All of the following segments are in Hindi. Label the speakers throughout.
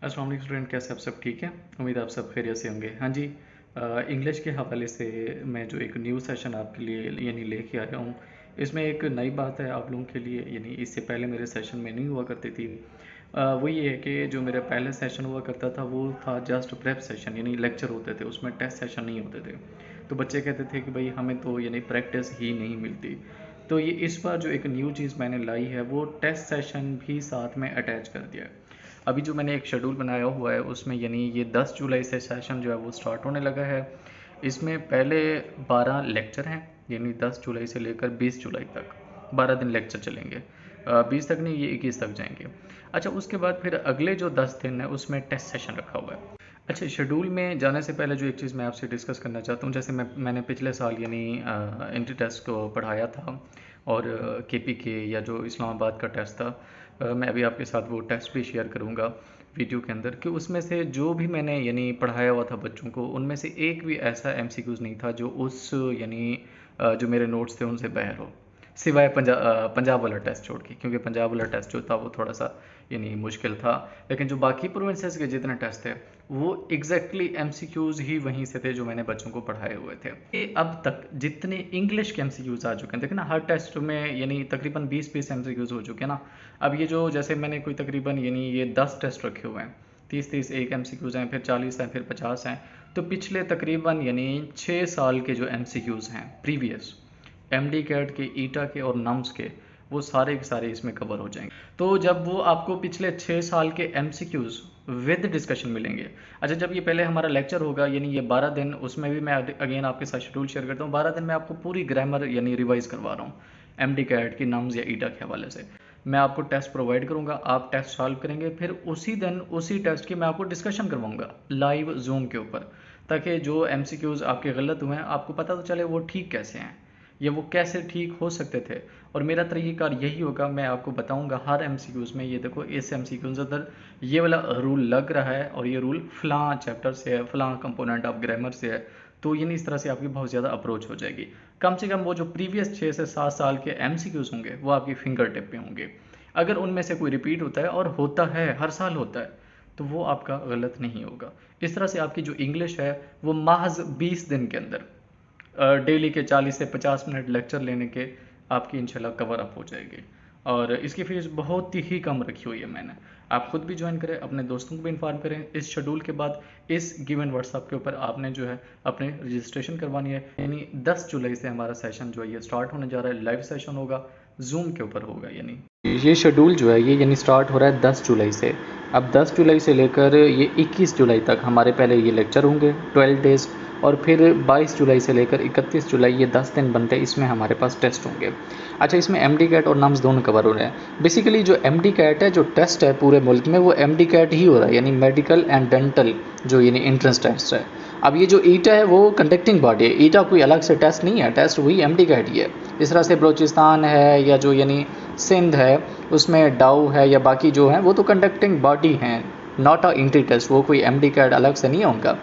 Speaker 1: अस्सलाम वालेकुम स्टूडेंट, कैसे आप सब ठीक हैं? उम्मीद है आप सब खैरियत से होंगे। हाँ जी, इंग्लिश के हवाले से मैं जो एक न्यू सेशन आपके लिए यानी लेके आया हूँ, इसमें एक नई बात है आप लोगों के लिए, यानी इससे पहले मेरे सेशन में नहीं हुआ करती थी। वो ये है कि जो मेरा पहला सेशन हुआ करता था वो था जस्ट प्रेप सेशन, यानी लेक्चर होते थे, उसमें टेस्ट सेशन नहीं होते थे। तो बच्चे कहते थे कि भाई हमें तो यानी प्रैक्टिस ही नहीं मिलती। तो ये इस बार जो एक न्यू चीज़ मैंने लाई है वो टेस्ट सेशन भी साथ में अटैच कर दिया है। अभी जो मैंने एक शेड्यूल बनाया हुआ है उसमें यानी ये 10 जुलाई से सेशन जो है वो स्टार्ट होने लगा है। इसमें पहले 12 लेक्चर हैं, यानी 10 जुलाई से लेकर 20 जुलाई तक 12 दिन लेक्चर चलेंगे। 20 तक नहीं, ये 21 तक जाएंगे। अच्छा, उसके बाद फिर अगले जो 10 दिन है उसमें टेस्ट सेशन रखा हुआ है। अच्छा, शेड्यूल में जाने से पहले जो एक चीज़ मैं आपसे डिस्कस करना चाहता हूँ, जैसे मैंने पिछले साल यानी एंट्री टेस्ट को पढ़ाया था और केपीके या जो इस्लामाबाद का टेस्ट था, मैं अभी आपके साथ वो टेस्ट भी शेयर करूँगा वीडियो के अंदर, कि उसमें से जो भी मैंने यानी पढ़ाया हुआ था बच्चों को, उनमें से एक भी ऐसा एमसीक्यूज़ नहीं था जो उस यानी जो मेरे नोट्स थे उनसे बाहर हो, सिवाय पंजाब वाला टेस्ट छोड़ के, क्योंकि पंजाब वाला टेस्ट जो था वो थोड़ा सा यानी मुश्किल था। लेकिन जो बाकी प्रोविंसेस के जितने टेस्ट थे वो एग्जैक्टली एमसीक्यूज़ ही वहीं से थे जो मैंने बच्चों को पढ़ाए हुए थे। ये अब तक जितने इंग्लिश के एमसीक्यूज़ आ चुके हैं, देखना हर टेस्ट में यानी तकरीबन 20-20 एमसीक्यूज़ हो चुके हैं ना। अब ये जो जैसे मैंने कोई तकरीबन यानी ये 10 टेस्ट रखे हुए हैं, 30-30 एक एमसीक्यूज़ हैं, फिर 40 हैं, फिर 50 हैं। तो पिछले तकरीबन यानी 6 साल के जो एमसीक्यूज़ हैं प्रीवियस, एमडी कैट के, ईटा के और नम्स के, वो सारे के सारे इसमें कवर हो जाएंगे। तो जब वो आपको पिछले 6 साल के एमसीक्यूज़ विद डिस्कशन मिलेंगे। अच्छा, जब ये पहले हमारा लेक्चर होगा यानी ये 12 दिन, उसमें भी मैं अगेन आपके साथ शेड्यूल शेयर करता हूँ। 12 दिन में आपको पूरी ग्रामर यानी रिवाइज करवा रहा हूँ एमडी कैट की, नम्स या ईटा के हवाले से। मैं आपको टेस्ट प्रोवाइड करूँगा, आप टेस्ट सॉल्व करेंगे, फिर उसी दिन उसी टेस्ट की मैं आपको डिस्कशन करवाऊँगा लाइव जूम के ऊपर, ताकि जो एमसीक्यूज़ आपके गलत हुए हैं आपको पता तो चले वो ठीक कैसे हैं या वो कैसे ठीक हो सकते थे। और मेरा तरीक़ाकार यही होगा, मैं आपको बताऊंगा हर एमसीक्यूज़ में, ये देखो इस एमसीक्यूज़ अंदर ये वाला रूल लग रहा है और ये रूल फ़लाँ चैप्टर से है, फ़लाँ कंपोनेंट ऑफ ग्रामर से है। तो यानी इस तरह से आपकी बहुत ज़्यादा अप्रोच हो जाएगी। कम से कम वो जो प्रीवियस 6 से 7 साल के एमसीक्यूज़ होंगे वो आपकी फिंगर टिप पे होंगे। अगर उनमें से कोई रिपीट होता है, और होता है हर साल होता है, तो वो आपका गलत नहीं होगा। इस तरह से आपकी जो इंग्लिश है वो महज 20 दिन के अंदर डेली के 40 से 50 मिनट लेक्चर लेने के आपकी इंशाल्लाह कवर अप हो जाएगी। और इसकी फ़ीस बहुत ही कम रखी हुई है मैंने। आप खुद भी ज्वाइन करें, अपने दोस्तों को भी इन्फॉर्म करें। इस शेड्यूल के बाद इस गिवन व्हाट्सएप के ऊपर आपने जो है अपने रजिस्ट्रेशन करवानी है। यानी 10 जुलाई से हमारा सेशन जो है ये स्टार्ट होने जा रहा है। लाइव सेशन होगा, जूम के ऊपर होगा। यानी ये शेड्यूल जो है ये यानी स्टार्ट हो रहा है 10 जुलाई से। अब 10 जुलाई से लेकर ये 21 जुलाई तक हमारे पहले ये लेक्चर होंगे 12 डेज़, और फिर 22 जुलाई से लेकर 31 जुलाई ये 10 दिन बनते हैं, इसमें हमारे पास टेस्ट होंगे। अच्छा, इसमें एमडी कैट और नम्स दोनों कवर हो रहे हैं। बेसिकली जो एमडी कैट है, जो टेस्ट है पूरे मुल्क में, वो एमडी कैट ही हो रहा है, यानी मेडिकल एंड डेंटल जो यानी एंट्रेंस टेस्ट है। अब ये जो ईटा है वो कंडक्टिंग बॉडी है, ईटा कोई अलग से टेस्ट नहीं है, टेस्ट वही एमडी कैट ही है। इस तरह से बलूचिस्तान है या जो यानी सिंध है उसमें डाउ है या बाकी जो है वो तो कंडक्टिंग बॉडी हैं, नॉट अ एंट्री टेस्ट, वो कोई एमडी कैट अलग से नहीं है उनका।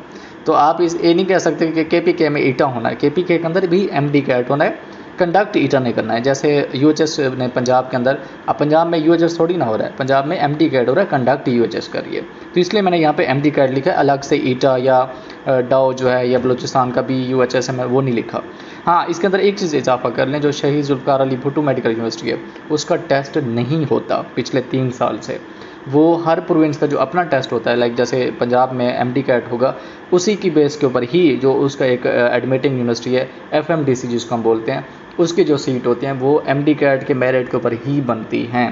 Speaker 1: तो आप इस ये नहीं कह सकते कि केपीके में ईटा होना है, केपीके के अंदर भी एमडी कैट होना है, कंडक्ट ईटा नहीं करना है। जैसे यूएचएस ने पंजाब के अंदर, अब पंजाब में यूएचएस थोड़ी ना हो रहा है, पंजाब में एमडी कैट हो रहा है, कंडक्ट यूएचएस करिए। तो इसलिए मैंने यहाँ पे एमडी कैट लिखा है, अलग से ईटा या डाओ जो है या बलूचिस्तान का भी यूएचएस है वो नहीं लिखा। हाँ, इसके अंदर एक चीज़ इजाफा कर लें, जो शहीद जुल्फ़िकार अली भुट्टो मेडिकल यूनिवर्सिटी है उसका टेस्ट नहीं होता पिछले 3 साल से। वो हर प्रोविंस का जो अपना टेस्ट होता है, लाइक जैसे पंजाब में एमडी कैट होगा, उसी की बेस के ऊपर ही जो उसका एक एडमिटिंग यूनिवर्सिटी है एफएमडीसी जिसको हम बोलते हैं, उसकी जो सीट होती हैं वो एमडी कैट के मेरिट के ऊपर ही बनती हैं।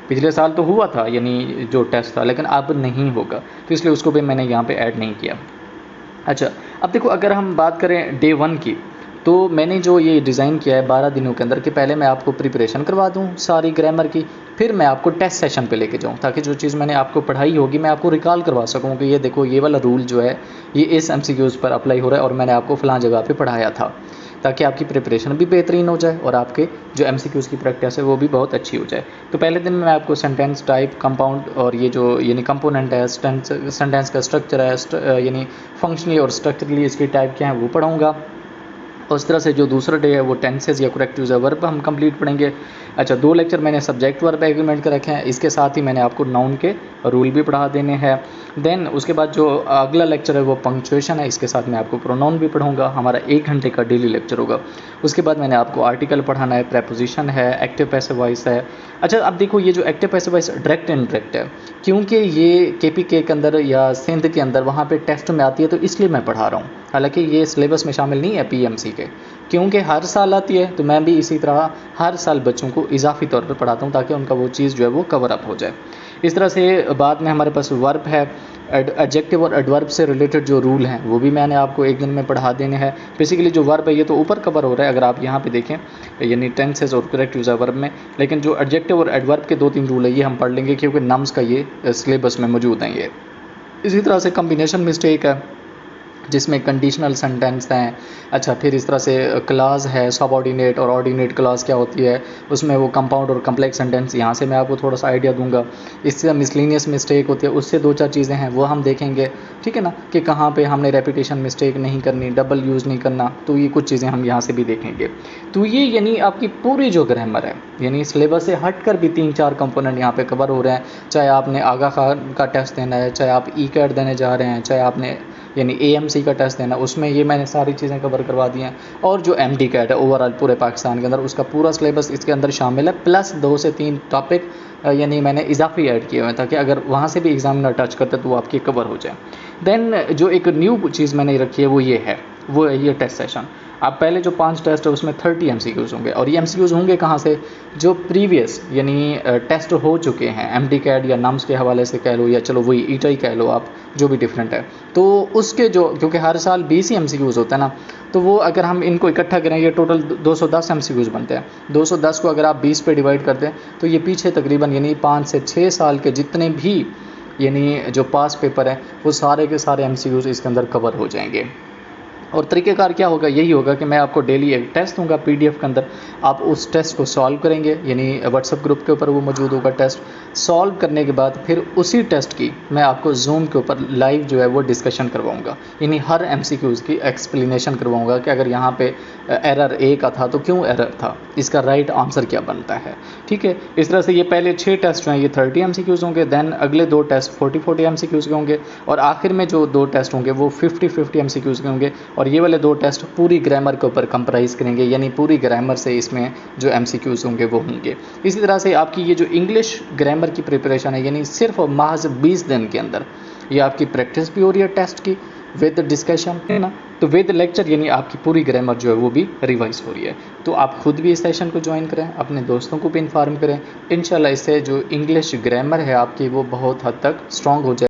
Speaker 1: पिछले साल तो हुआ था यानी जो टेस्ट था, लेकिन अब नहीं होगा, तो इसलिए उसको भी मैंने यहाँ पे ऐड नहीं किया। अच्छा, अब देखो अगर हम बात करें डे 1 की, तो मैंने जो ये डिज़ाइन किया है 12 दिनों के अंदर कि पहले मैं आपको प्रिपरेशन करवा दूँ सारी ग्रामर की, फिर मैं आपको टेस्ट सेशन पे लेके जाऊँ, ताकि जो चीज़ मैंने आपको पढ़ाई होगी मैं आपको रिकॉल करवा सकूँ कि ये देखो ये वाला रूल जो है ये इस एमसीक्यूज़ पर अप्लाई हो रहा है और मैंने आपको फ़लाँ जगह पे पढ़ाया था, ताकि आपकी प्रिपरेशन भी बेहतरीन हो जाए और आपके जो एमसीक्यूज़ की प्रैक्टिस है वो भी बहुत अच्छी हो जाए। तो पहले दिन में मैं आपको सेंटेंस टाइप, कंपाउंड और ये जो यानी कंपोनेंट है, सेंटेंस का स्ट्रक्चर है, यानी फंक्शनली और स्ट्रक्चरली इसकी टाइप क्या है वो पढ़ाऊँगा। उस तरह से जो दूसरा डे है वो टेंसेज या करेक्टिव वर्ब हम कंप्लीट पढ़ेंगे। अच्छा, 2 लेक्चर मैंने सब्जेक्ट वर्ब एग्रीमेंट के रखे हैं, इसके साथ ही मैंने आपको नाउन के रूल भी पढ़ा देने हैं। देन उसके बाद जो अगला लेक्चर है वो पंक्चुएशन है, इसके साथ मैं आपको प्रोनाउन भी पढ़ाऊंगा। हमारा 1 घंटे का डेली लेक्चर होगा। उसके बाद मैंने आपको आर्टिकल पढ़ाना है, प्रेपोजिशन है, एक्टिव पैसिव वॉइस है। अच्छा अब देखो ये जो active passive voice direct indirect है, क्योंकि ये केपीके के अंदर या सिंध के अंदर वहाँ पे टेस्ट में आती है, तो इसलिए मैं पढ़ा रहा हूँ। हालांकि ये सिलेबस में शामिल नहीं है पीएमसी के, क्योंकि हर साल आती है, तो मैं भी इसी तरह हर साल बच्चों को इजाफी तौर पर पढ़ाता हूँ ताकि उनका वो चीज़ जो है वो कवर अप हो जाए। इस तरह से बाद में हमारे पास वर्ब है, एडजेक्टिव और एडवर्ब से रिलेटेड जो रूल हैं वो भी मैंने आपको एक दिन में पढ़ा देने हैं। बेसिकली जो वर्ब है ये तो ऊपर कवर हो रहा है, अगर आप यहाँ पे देखें, यानी टेंसेस और करेक्ट यूज़ है वर्ब में, लेकिन जो एडजेक्टिव और एडवर्ब के 2-3 रूल है ये हम पढ़ लेंगे, क्योंकि नम्स का ये सिलेबस में मौजूद हैं ये। इसी तरह से कम्बिनेशन मिस्टेक है जिसमें कंडीशनल सेंटेंस हैं। अच्छा फिर इस तरह से क्लास है, सबऑर्डिनेट और ऑर्डिनेट क्लास क्या होती है, उसमें वो कंपाउंड और कम्प्लेक्स सेंटेंस, यहाँ से मैं आपको थोड़ा सा आइडिया दूंगा। इससे मिसलिनियस मिस्टेक होती है, उससे 2-4 चीज़ें हैं वो हम देखेंगे, ठीक है ना, कि कहाँ पे हमने रेपिटेशन मिस्टेक नहीं करनी, डबल यूज़ नहीं करना, तो ये कुछ चीज़ें हम यहाँ से भी देखेंगे। तो ये यानी आपकी पूरी जो ग्रामर है, यानी सिलेबस से हट कर भी 3-4 कंपोनेंट यहाँ पे कवर हो रहे हैं। चाहे आपने आगा खान का टेस्ट देना है, चाहे आप ई कैट देने जा रहे हैं, चाहे आपने यानी एएमसी का टेस्ट देना, उसमें ये मैंने सारी चीज़ें कवर करवा दी हैं। और जो एमडी कैट है ओवरऑल पूरे पाकिस्तान के अंदर, उसका पूरा सिलेबस इसके अंदर शामिल है, प्लस 2 से 3 टॉपिक यानी मैंने इजाफी ऐड किए हुए हैं, ताकि अगर वहाँ से भी एग्जामिनर टच करते तो वो आपकी कवर हो जाए। देन जो एक न्यू चीज़ मैंने रखी है वो ये है, वो है ये टेस्ट सेशन। आप पहले जो 5 टेस्ट है उसमें 30 एमसीक्यूज़ होंगे, और ये एमसीक्यूज़ होंगे कहाँ से, जो प्रीवियस यानी टेस्ट हो चुके हैं, एमडी कैट या नम्स के हवाले से कह लो, या चलो वही ईटाई कह लो आप, जो भी डिफरेंट है, तो उसके जो, क्योंकि हर साल 20 ही एमसीक्यूज़ होता है ना, तो वो अगर हम इनको इकट्ठा करें ये टोटल 210 एमसीक्यूज़ बनते हैं। 210 को अगर आप 20 पे डिवाइड कर दें तो ये पीछे तकरीबन यानी 5 से 6 साल के जितने भी यानी जो पास पेपर हैं वो सारे के सारे एमसीक्यूज़ इसके अंदर कवर हो जाएंगे। और तरीक़ेकार क्या होगा, यही होगा कि मैं आपको डेली एक टेस्ट दूंगा पीडीएफ के अंदर, आप उस टेस्ट को सॉल्व करेंगे, यानी व्हाट्सएप ग्रुप के ऊपर वो मौजूद होगा टेस्ट। सॉल्व करने के बाद फिर उसी टेस्ट की मैं आपको जूम के ऊपर लाइव जो है वो डिस्कशन करवाऊंगा, यानी हर एमसीक्यूज़ की एक्सप्लेनेशन करवाऊंगा कि अगर यहाँ पे एरर ए का था तो क्यों एरर था, इसका राइट आंसर क्या बनता है, ठीक है। इस तरह से ये पहले 6 टेस्ट हैं ये 30 एमसीक्यूज़ होंगे, देन अगले 2 टेस्ट 40-40 एमसीक्यूज़ के होंगे, और आखिर में जो 2 टेस्ट होंगे वो 50-50 एमसीक्यूज़ के होंगे। और ये वाले 2 टेस्ट पूरी ग्रामर के ऊपर कंप्राइज करेंगे, यानी पूरी ग्रामर से इसमें जो एमसीक्यूज़ होंगे वो होंगे। इसी तरह से आपकी ये जो इंग्लिश ग्रामर की प्रिपरेशन है, यानी सिर्फ महज 20 दिन के अंदर ये आपकी प्रैक्टिस भी हो रही है टेस्ट की विद डिस्कशन, है ना, तो विद लेक्चर, यानी आपकी पूरी ग्रामर जो है वो भी रिवाइज हो रही है। तो आप खुद भी इस सेशन को ज्वाइन करें, अपने दोस्तों को भी इन्फॉर्म करें, इंशाल्लाह इससे जो इंग्लिश ग्रामर है आपकी वो बहुत हद तक स्ट्रॉन्ग हो जाए।